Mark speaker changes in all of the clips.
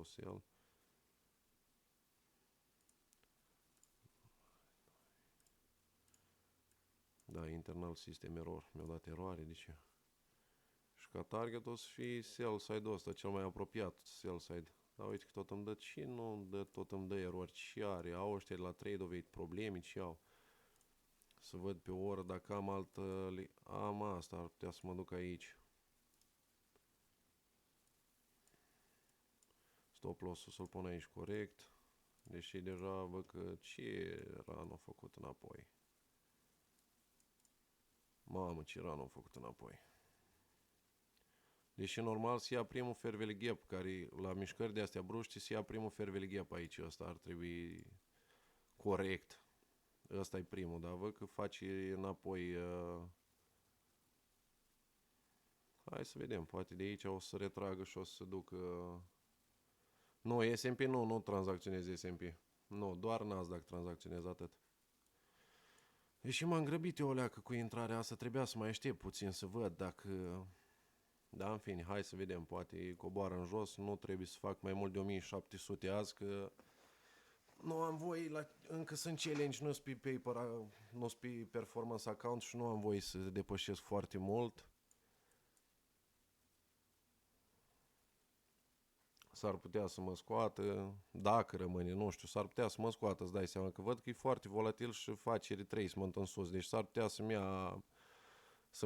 Speaker 1: sell. Da, internal system error. Mi-a dat eroare, de ce? Și ca target o să fie sell side-ul ăsta, cel mai apropiat sell side. Dar uite că tot îmi dă, ce nu îmi dă, tot îmi dă erori, ce are? Au ăștia de la trade probleme, ce au? Să văd pe o oră dacă am altă... Am asta, ar putea să mă duc aici. Stop loss-ul să-l pun aici corect. Deși deja văd că ce run a făcut înapoi. Mamă, ce run a făcut înapoi. Deși normal să ia primul fair value gap, care la mișcări de astea bruște să ia primul fair value gap aici. Ăsta ar trebui corect. Ăsta e primul, dar văd că face înapoi... Hai să vedem, poate de aici o să retragă și o să se ducă... Nu, S&P nu tranzacționez S&P. Nu, doar Nasdaq tranzacționez atât. Deși m-am grăbit eu o leacă cu intrarea asta, trebuia să mai aștept puțin să văd dacă... Da, în fine, hai să vedem, poate coboară în jos, nu trebuie să fac mai mult de 1700 azi, că nu am voie, încă sunt challenge, nu sunt pe paper, nu sunt pe performance account și nu am voie să depășesc foarte mult. S-ar putea să mă scoată, dacă rămâne, nu știu, s-ar putea să mă scoată, îți dai seama că văd că e foarte volatil și face retracement în sus, deci s-ar putea să-mi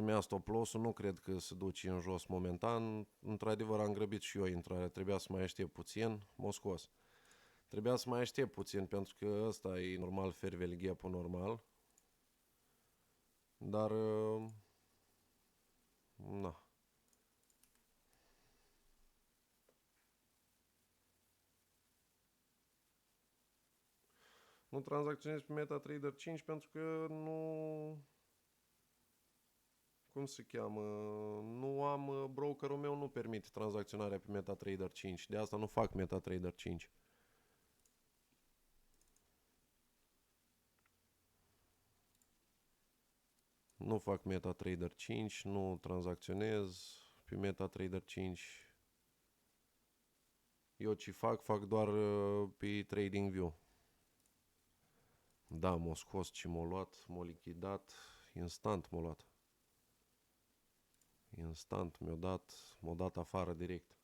Speaker 1: ia stop loss-ul, nu cred că se duce în jos momentan, într-adevăr am grăbit și eu intrarea, trebuia să mai aștept puțin, m-o scos. Trebuia să mai aștept puțin pentru că ăsta e normal fair value gap-ul normal, dar na. Nu tranzacționez pe MetaTrader 5 pentru că nu... Cum se cheamă? Nu am... Brokerul meu nu permite tranzacționarea pe MetaTrader 5. De asta nu fac MetaTrader 5. Nu fac MetaTrader 5, nu tranzacționez pe MetaTrader 5. Eu ce fac doar pe TradingView. Da, m-a scos ce m-a luat, m-a lichidat, instant m-a luat. Instant m-a dat afară direct.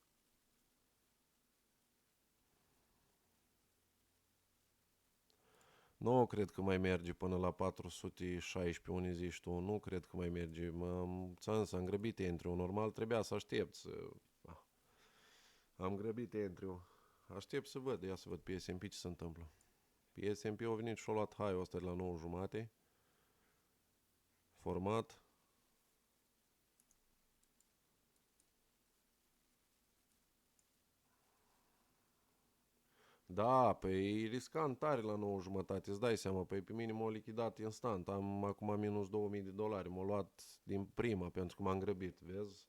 Speaker 1: Nu cred că mai merge până la 416 unde zici tu, nu cred că mai merge. Ți-am grăbit entry-ul, normal trebuia să aștept să... Am grăbit entry-ul. Aștept să văd, ia să văd pe S&P ce se întâmplă. Pe S&P a venit și-a luat high-ul ăsta de la 9 jumate. Format. Da, păi e riscant tare la 9 jumătate, îți dai seama, păi pe mine m-a lichidat instant, am acum minus $2000, m-a luat din prima pentru că m-am grăbit, vezi?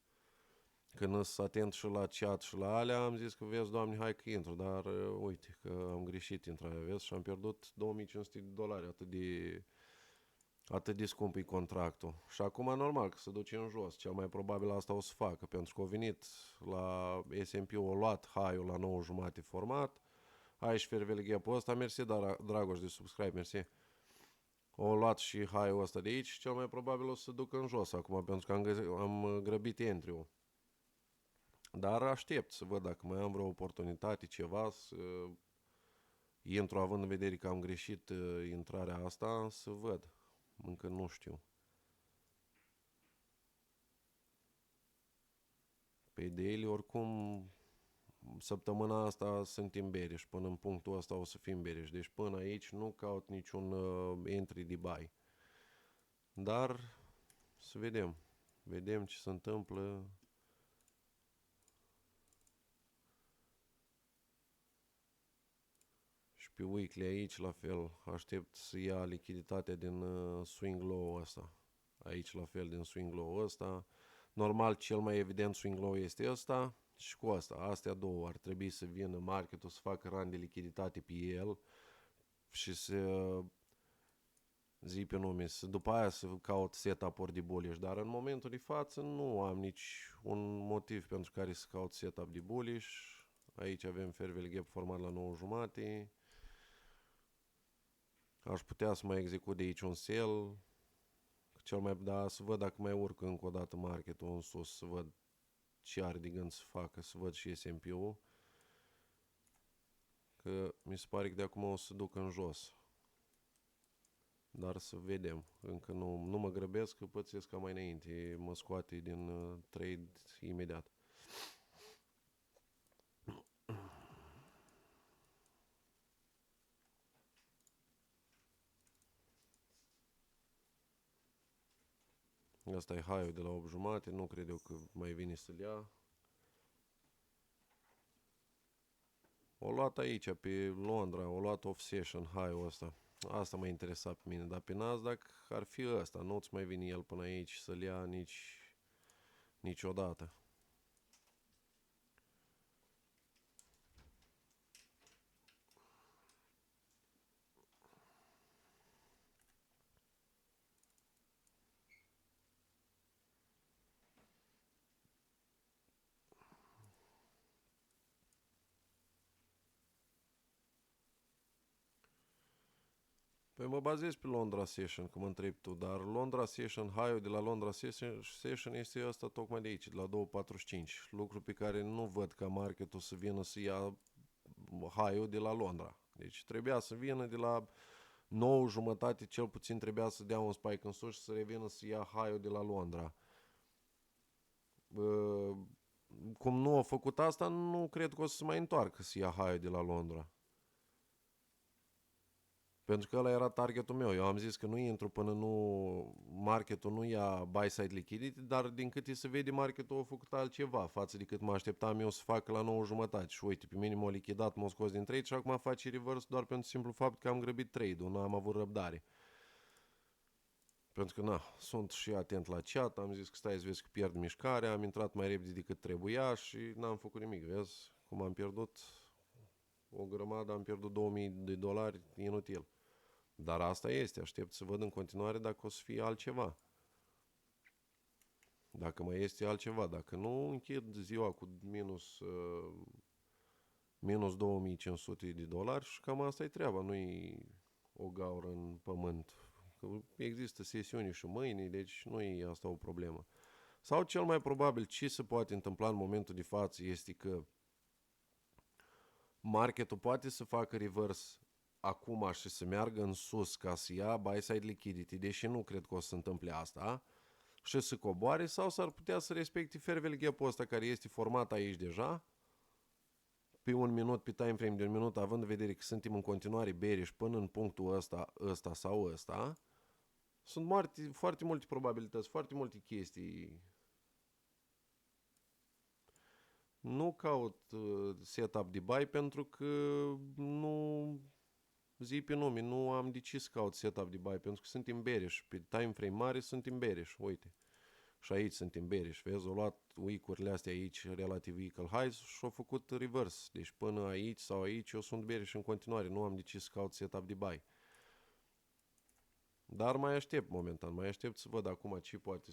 Speaker 1: Când sunt atent și la chat și la alea, am zis că vezi, Doamne, hai că intru, dar uite că am greșit intrarea, vezi, și am pierdut $2500, atât de scump e contractul. Și acum normal că se duce în jos, cel mai probabil asta o să facă, pentru că a venit la S&P, a luat high-ul la 9 jumate format, aici fair value gap-ul ăsta, mersi Dragoș de subscribe, mersi. O luat și high-ul ăsta de aici, cel mai probabil o să se ducă în jos acum, pentru că am grăbit entry-ul. Dar aștept să văd dacă mai am vreo oportunitate, ceva, să intru având în vedere că am greșit intrarea asta, să văd. Încă nu știu. Pe daily, oricum, săptămâna asta suntem bearish, până în punctul ăsta o să fim bearish. Deci până aici nu caut niciun entry de buy. Dar să vedem. Vedem ce se întâmplă. Și pe weekly aici la fel. Aștept să ia lichiditatea din swing low ăsta. Aici la fel din swing low ăsta. Normal cel mai evident swing low este ăsta. Și cu asta. Astea două ar trebui să vină marketul să facă run de lichiditate pe el. Și să zi pe nume, după aia să caut setup-uri de bullish, dar în momentul de față nu am nici un motiv pentru care să caut setup de bullish. Aici avem fair value gap format la 9,5. Aș putea să mai execut de aici un sell. Cel mai, da, să văd dacă mai urcă încă o dată marketul în sus, să văd ce are de gând să facă, să văd și S&P-ul. Că mi se pare că de acum o să duc în jos. Dar să vedem. Încă nu mă grăbesc, că pățesc ca mai înainte. Mă scoate din trade imediat. Asta e high-ul de la 8,5. Nu cred eu că mai vine să-l ia. O luat aici, pe Londra. O luat off-session high-ul ăsta. Asta mă interesa pe mine. Dar pe Nasdaq ar fi ăsta. Nu-ți mai vine el până aici să-l ia niciodată. Păi mă bazez pe Londra Session, că mă întrebi tu, dar Londra Session, high-ul de la Londra Session este ăsta tocmai de aici, de la 2,45. Lucru pe care nu văd ca marketul să vină să ia high-ul de la Londra. Deci trebuia să vină de la 9,5, cel puțin trebuia să dea un spike în sus și să revină să ia high-ul de la Londra. Cum nu a făcut asta, nu cred că o să se mai întoarcă să ia high-ul de la Londra. Pentru că ăla era targetul meu. Eu am zis că nu intru până marketul nu ia buy-side liquidity, dar din câte se vede, marketul a făcut altceva față de cât mă așteptam eu să fac la 9,5. Și uite, pe mine m-a lichidat, m-a scos din trade și acum face reverse doar pentru simplu fapt că am grăbit trade-ul, nu am avut răbdare. Pentru că, na, sunt și atent la chat, am zis că stai să vezi că pierd mișcarea, am intrat mai repede decât trebuia și n-am făcut nimic, vezi? Cum am pierdut o grămadă, am pierdut $2000 inutil. Dar asta este, aștept să văd în continuare dacă o să fie altceva. Dacă mai este altceva, dacă nu, închid ziua cu minus $2500 și cam asta e treaba, nu-i o gaură în pământ. Că există sesiuni și mâine, deci nu e asta o problemă. Sau cel mai probabil ce se poate întâmpla în momentul de față este că marketul poate să facă reverse acum și să meargă în sus ca să ia buy-side liquidity, deși nu cred că o să se întâmple asta, și să coboare, sau s-ar putea să respecte fair value gap-ul ăsta care este format aici deja, pe un minut, pe time frame de un minut, având în vedere că suntem în continuare bearish până în punctul ăsta sau ăsta, sunt foarte multe probabilități, foarte multe chestii. Nu caut setup de buy pentru că nu... Zi pe nume, nu am decis să caut setup de buy, pentru că suntem bearish. Pe time frame mare suntem bearish, uite. Și aici suntem bearish, vezi, au luat week-urile astea aici, relativ equal highs și au făcut reverse. Deci până aici sau aici eu sunt bearish în continuare, nu am decis să caut setup de buy. Dar mai aștept momentan, mai aștept să văd acum ce poate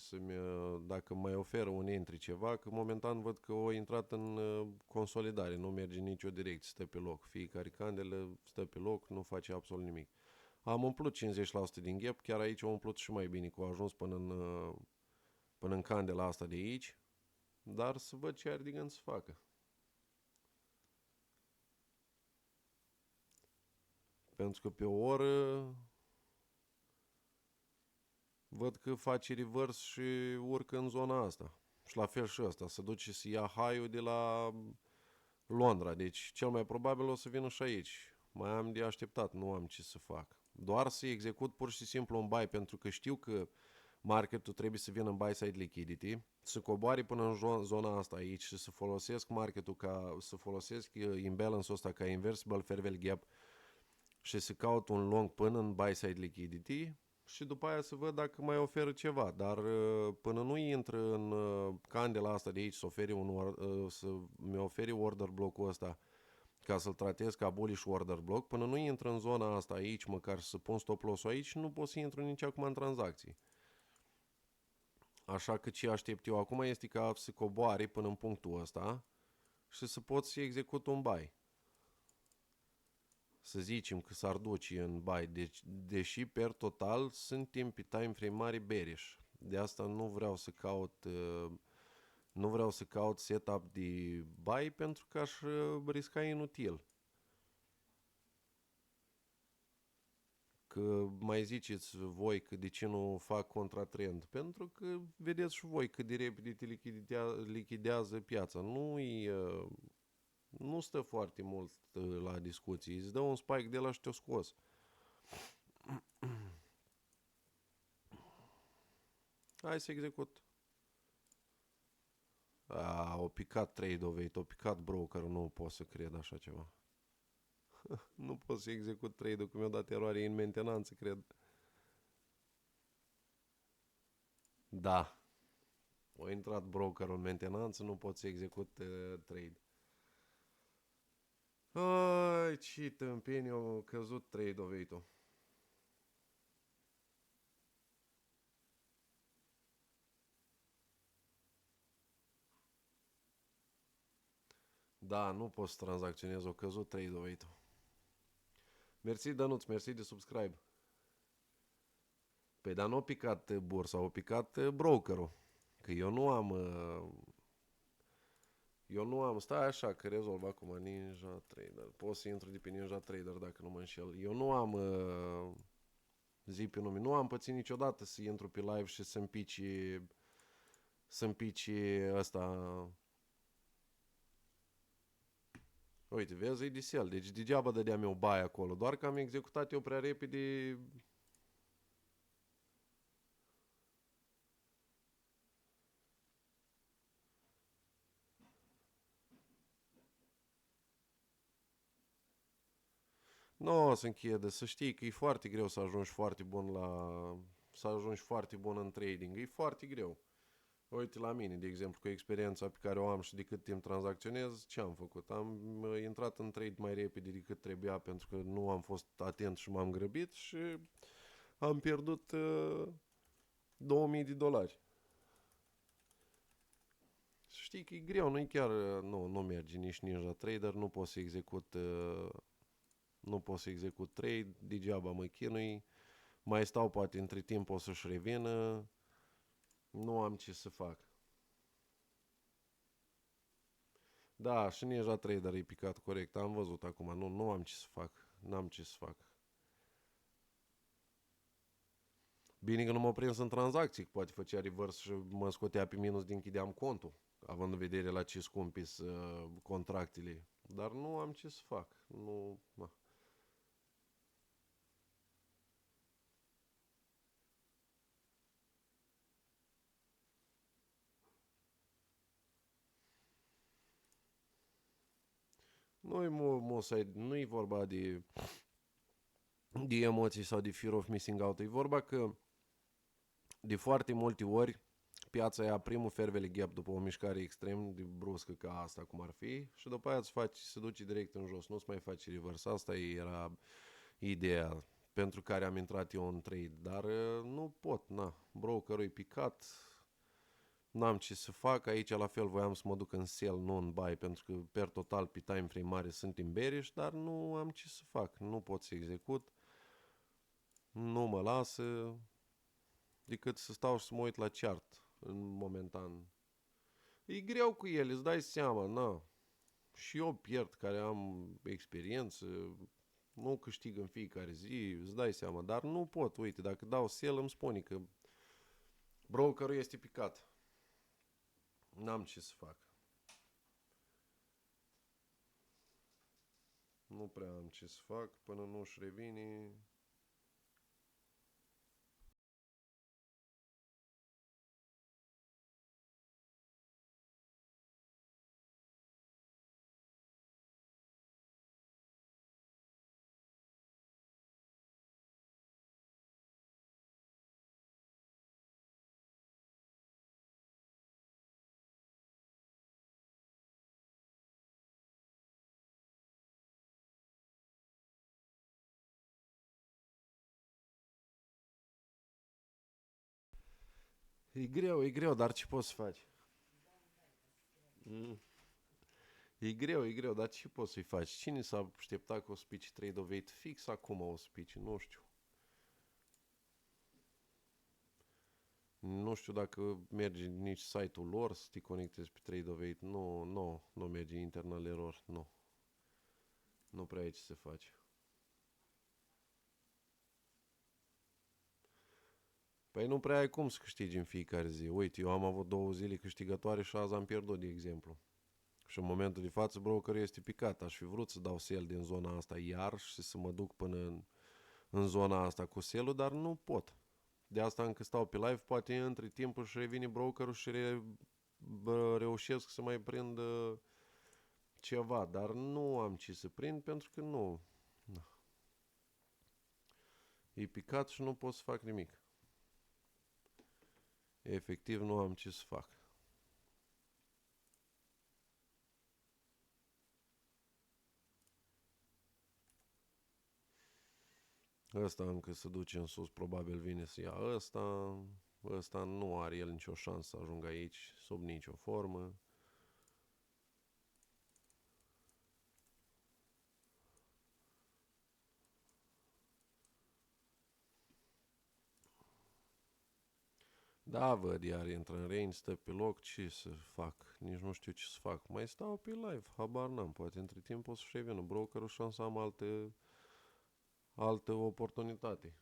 Speaker 1: dacă mai oferă un entry ceva, că momentan văd că o intrat în consolidare, nu merge nicio direcție, stă pe loc. Fiecare candelă stă pe loc, nu face absolut nimic. Am umplut 50% din gap, chiar aici am umplut și mai bine, că au ajuns până în candela asta de aici, dar să văd ce are de gând să facă. Pentru că pe o oră văd că face reverse și urcă în zona asta. Și la fel și ăsta, se duce să ia high-ul de la Londra. Deci cel mai probabil o să vină și aici. Mai am de așteptat, nu am ce să fac. Doar să execut pur și simplu un buy, pentru că știu că marketul trebuie să vină în buy side liquidity, să coboare până în zona asta aici și să folosesc marketul să folosesc imbalance-ul ăsta ca inversible fair value gap și să caut un long până în buy side liquidity și după aia să văd dacă mai oferă ceva, dar până nu intră în candela asta de aici să mi oferi order block-ul ăsta ca să-l tratez ca bullish order block, până nu intră în zona asta aici, măcar să pun stop loss-ul aici, nu pot să intru nici acum în tranzacții. Așa că ce aștept eu acum este ca să coboare până în punctul ăsta și să poți să execut un buy. Să zicem că s-ar duce în buy, deci, deși per total suntem pe time frame mari bearish. De asta nu vreau să caut setup de buy pentru că aș risca inutil. Că mai ziceți voi că de ce nu fac contratrend? Pentru că vedeți și voi cât de repede te lichidează piața. Nu stă foarte mult la discuții. Îți dă un spike de la și te-o scos. Hai să execut. Au picat trade of eight, au picat broker, nu pot să cred așa ceva. Nu pot să execut trade-ul, că mi-a dat eroare în mentenanță, cred. Da. A intrat brokerul în mentenanță, nu pot să execut trade. Ai, ce tâmpenie, au căzut trade of eight-ul. Da, nu pot să tranzacționez, o căzut trade of eight-ul. Mersi, Dănuț, mersi de subscribe. Păi, dar nu a picat bursa, a picat brokerul. Că eu nu am, stai așa că rezolv acum Ninja Trader. Pot să intru de pe Ninja Trader dacă nu mă înșel. Eu nu am zi pe nume, nu am pățit niciodată să intru pe live și să-mi pici ăsta. Uite, vezi, e de sell, deci degeaba dădeam eu bai acolo, doar că am executat eu prea repede. Nu o să închide, să știi că e foarte greu să ajungi foarte bun să ajungi foarte bun în trading, e foarte greu. Uite la mine, de exemplu, cu experiența pe care o am și de cât timp tranzacționez, ce am făcut? Am intrat în trade mai repede decât trebuia pentru că nu am fost atent și m-am grăbit și am pierdut $2000. Știi că e greu, nu e chiar, nu merge nici Ninja Trader, nu pot să execut trade, degeaba mă chinui, mai stau poate între timp o să-și revină, nu am ce să fac. Da, și Ninja Trader e picat corect, am văzut acum, nu am ce să fac, n-am ce să fac. Bine că nu m-a prins în tranzacții, că poate făcea reverse și mă scotea pe minus din închideam contul, având în vedere la ce scumpis contractele. Dar nu am ce să fac, nu. Na. Nu-i vorba de emoții sau de fear of missing out. E vorba că de foarte multe ori piața ia primul fair gap după o mișcare extrem de bruscă ca asta cum ar fi și după aia se duce direct în jos, nu-ți mai face reverse. Asta era ideea pentru care am intrat eu în trade, dar nu pot, na, brokerul e picat, n-am ce să fac, aici la fel voiam să mă duc în sell, nu în buy, pentru că per total pe time frame mare sunt în bearish, dar nu am ce să fac, nu pot să execut, nu mă lasă, decât să stau și să mă uit la chart în momentan. E greu cu el, îți dai seama, na. Și eu pierd care am experiență, nu câștig în fiecare zi, îți dai seama, dar nu pot, uite, dacă dau sell îmi spune că brokerul este picat. N-am ce să fac. Nu prea am ce să fac până nu-și revine. E greu, dar ce poți să faci? Mm. E greu, dar ce poți să-i faci? Cine s-a așteptat că o să pici trade doveit fix acum o să pici? Nu știu. Nu știu dacă merge nici site-ul lor să te conectezi pe trade doveit. Nu merge internal error, nu. Nu prea ai ce să faci. Păi nu prea ai cum să câștigi în fiecare zi. Uite, eu am avut 2 zile câștigătoare și azi am pierdut, de exemplu. Și în momentul de față brokerul este picat. Aș fi vrut să dau sell din zona asta iar și să mă duc până în zona asta cu sell-ul, dar nu pot. De asta încă stau pe live, poate între timp își revine brokerul și reușesc să mai prind ceva, dar nu am ce să prind pentru că nu. E picat și nu pot să fac nimic. Efectiv nu am ce să fac. Ăsta încă se duce în sus, probabil vine să ia ăsta. Ăsta nu are el nicio șansă să ajungă aici, sub nicio formă. Da, văd, iar intră în range, stă pe loc, ce să fac? Nici nu știu ce să fac. Mai stau pe live, habar n-am, poate între timp o să-și revină brokerul și să am altă oportunitate.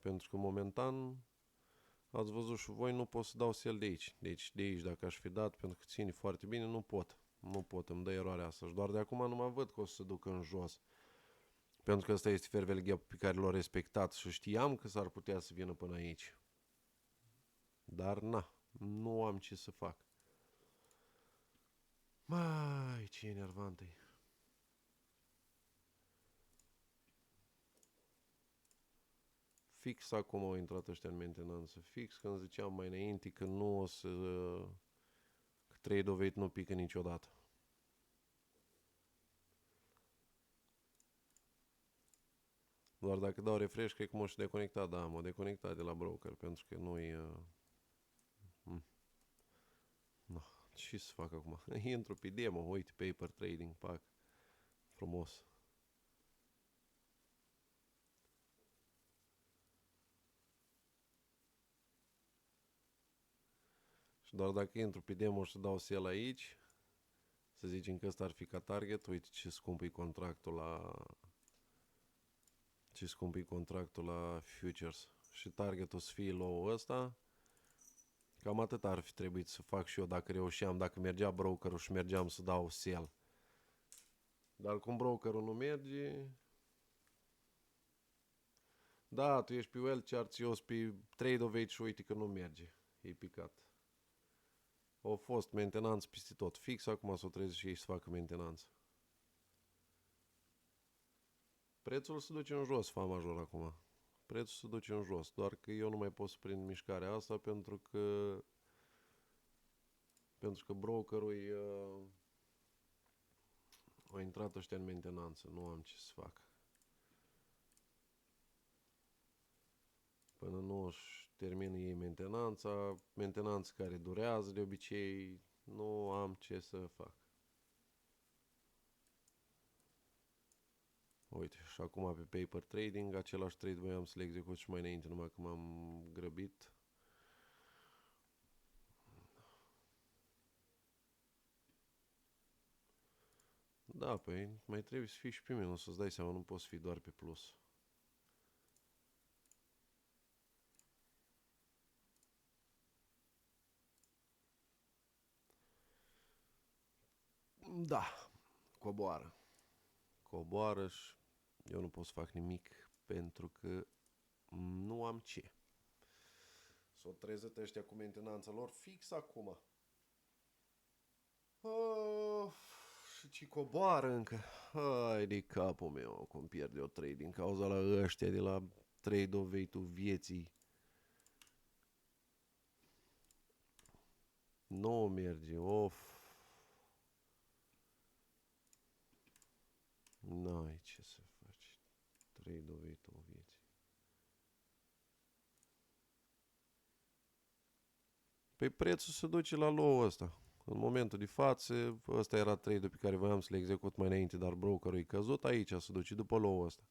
Speaker 1: Pentru că momentan, ați văzut și voi, nu pot să dau sell de aici. Deci de aici, dacă aș fi dat, pentru că ține foarte bine, nu pot. Nu pot, îmi dă eroarea asta. Și doar de acum nu mă văd că o să se ducă în jos. Pentru că ăsta este fair value gap pe care l-au respectat și știam că s-ar putea să vină până aici. Dar na, nu am ce să fac. Mai, ce enervant e. Fix acum au intrat ăștia în mentenanță. Fix când ziceam mai înainte că nu o să... că trade doveit nu pică niciodată. Doar dacă dau refresh, cred că m-o și deconectat. Da, m-o deconectat de la broker pentru că nu-i... No, ce să fac acum? Intru pe demo, uite, paper trading, pac. Frumos. Și doar dacă intru pe demo și dau sell aici, să zicem că ăsta ar fi ca target, uite ce scump e contractul la... ce scump e contractul la futures. Și targetul să fie low ăsta, cam atât ar fi trebuit să fac și eu dacă reușeam, dacă mergea brokerul și mergeam să dau sell. Dar cum brokerul nu merge... Da, tu ești pe well chart, eu sunt pe trade of age și uite că nu merge. E picat. Au fost mentenanță peste tot. Fix acum s-o trezit și ei să facă mentenanță. Prețul se duce în jos, fa major acum. Prețul se duce în jos, doar că eu nu mai pot să prind mișcarea asta pentru că brokerul a intrat ăștia în mentenanță. Nu am ce să fac. Până nu își termină ei mentenanță care durează de obicei, nu am ce să fac. Uite, și acum pe paper trading, același trade voiam să le execut și mai înainte, numai că m-am grăbit. Da, păi mai trebuie să fii și pe minus, să-ți dai seama, nu poți fi doar pe plus. Da, coboară. Coboară și eu nu pot să fac nimic pentru că nu am ce. S-o trezit ăștia cu mentenanța lor fix acum. Și ce coboară încă. Hai de capul meu cum pierd eu trade din cauza la ăștia de la trade of ul vieții. Nu merge, of. N-ai ce să faci. Trade of ul vieții. Păi prețul se duce la low ăsta. În momentul de față, ăsta era trade pe care voiam să le execut mai înainte, dar brokerul e căzut, aici se duce după low ăsta.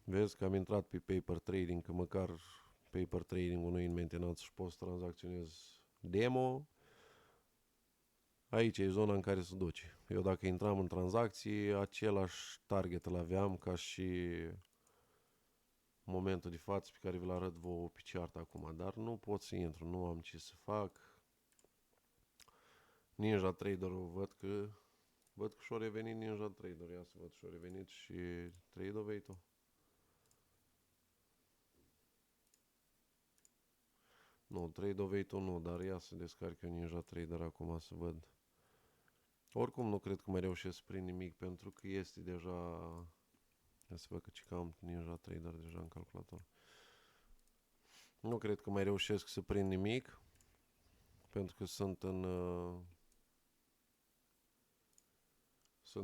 Speaker 1: Vezi că am intrat pe paper trading, că măcar paper trading-ul nu e în mentenanță și poți să tranzacționez demo. Aici e zona în care se duce. Eu dacă intram în tranzacții, același target îl aveam ca și momentul de față pe care vi-l arăt vouă pe chart acum, dar nu pot să intru, nu am ce să fac. Ninja Trader-ul văd că și-a revenit Ninja Trader, ia să văd și-a revenit și Trade-o-Vate-ul. Nu, Trade-o-Vate-ul nu, dar ia să descarc eu Ninja Trader acum să văd. Oricum nu cred că mai reușesc să prind nimic pentru că este deja... Ia să văd că am Ninja Trader deja în calculator. Nu cred că mai reușesc să prind nimic pentru că sunt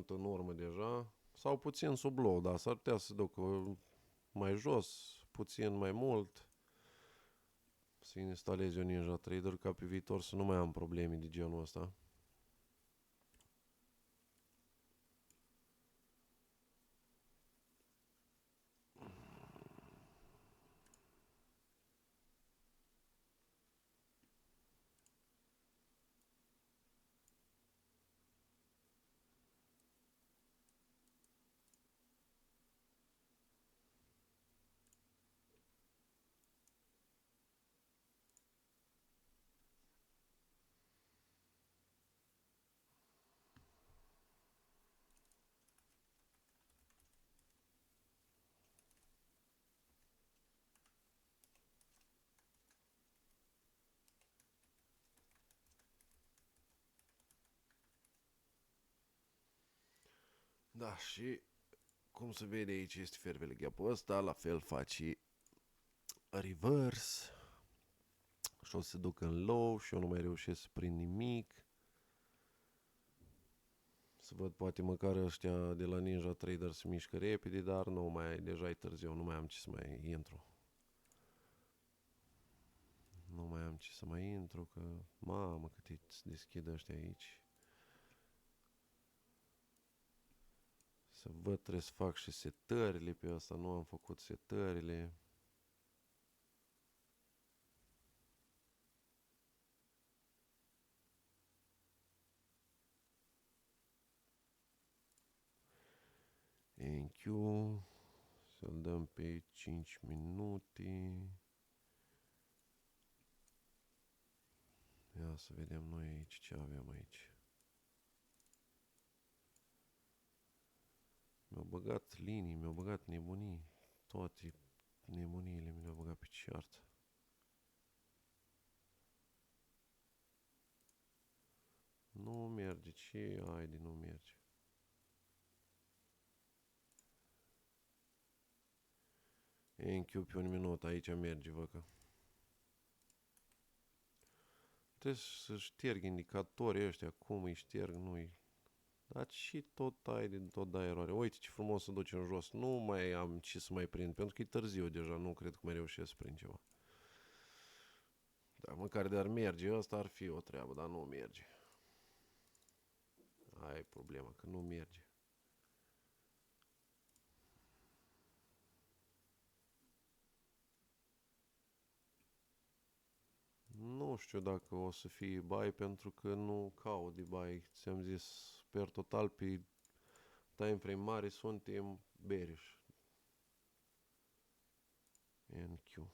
Speaker 1: în urmă deja. Sau puțin sub low, dar s-ar putea să ducă mai jos, puțin mai mult. Să instalez eu Ninja Trader ca pe viitor să nu mai am probleme de genul ăsta. Da, și cum se vede aici este fair value gap-ul ăsta, la fel face reverse și o să se ducă în low și eu nu mai reușesc să prind nimic. Să văd poate măcar ăștia de la Ninja Trader se mișcă repede, dar nu mai, deja e târziu, nu mai am ce să mai intru. Nu mai am ce să mai intru, că mamă cât îți deschid ăștia aici. Să văd, trebuie să fac și setările pe asta, nu am făcut setările. NQ, să-l dăm pe 5 minute. Ia să vedem noi aici ce avem aici. Mi-au băgat linii, mi-au băgat nebunii. Toate nebuniile mi le-au băgat pe chart. Nu merge, ce ai de nu merge? NQ pe un minut, aici merge, văcă. Trebuie să șterg indicatorii ăștia, cum îi șterg, nu-i... Dar și tot ai din tot da eroare. Uite ce frumos se duce în jos. Nu mai am ce să mai prind, pentru că e târziu deja, nu cred că mai reușesc să prind ceva. Dar măcar de-ar merge, ăsta ar fi o treabă, dar nu merge. Aia e problema, că nu merge. Nu știu dacă o să fie buy pentru că nu caut de buy. Ți-am zis, per total pe time frame mare suntem bearish. NQ.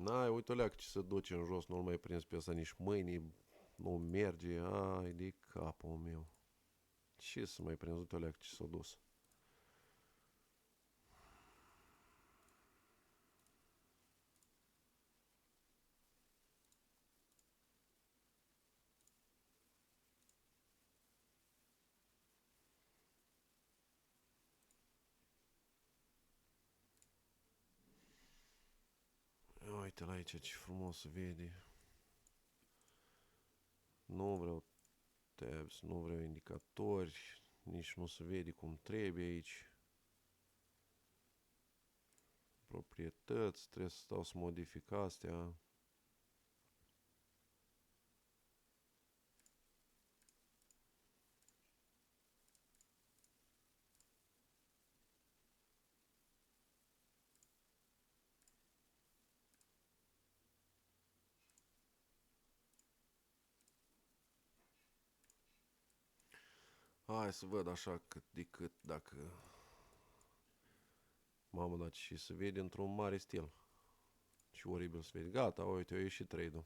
Speaker 1: N-ai, uite o leacă ce se duce în jos, nu-l mai prins pe ăsta, nici mâinii nu merge, ai de capul meu. Ce să mai prins, uite o leacă ce s-a dus. Uite la aici ce frumos se vede. Nu vreau tabs, nu vreau indicatori, nici nu se vede cum trebuie aici. Proprietăți, trebuie să stau să modific astea. Hai să văd așa cât de cât dacă... Mamă, dar și se vede într-un mare stil. Ce oribil se vede. Gata, uite, a ieșit trade-ul.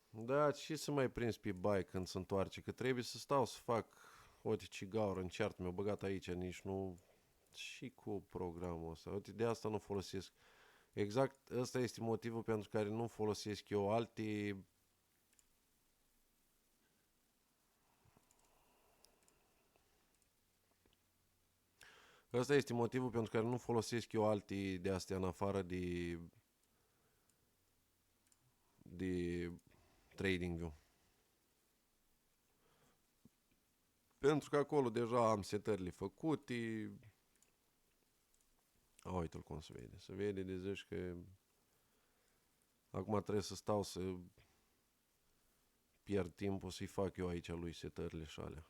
Speaker 1: Da, și să mai prins pe bai când se întoarce, că trebuie să stau să fac, uite ce gaură înceartă mi-a băgat aici, nici nu... Și cu programul ăsta, uite, de asta nu folosesc. Exact, ăsta este motivul pentru care nu folosesc eu alte... Ăsta este motivul pentru care nu folosesc eu alte de astea în afară de TradingView. Pentru că acolo deja am setările făcute. Uite-l cum se vede. Se vede de zici că acum trebuie să stau să pierd timpul să-i fac eu aici lui setările și alea.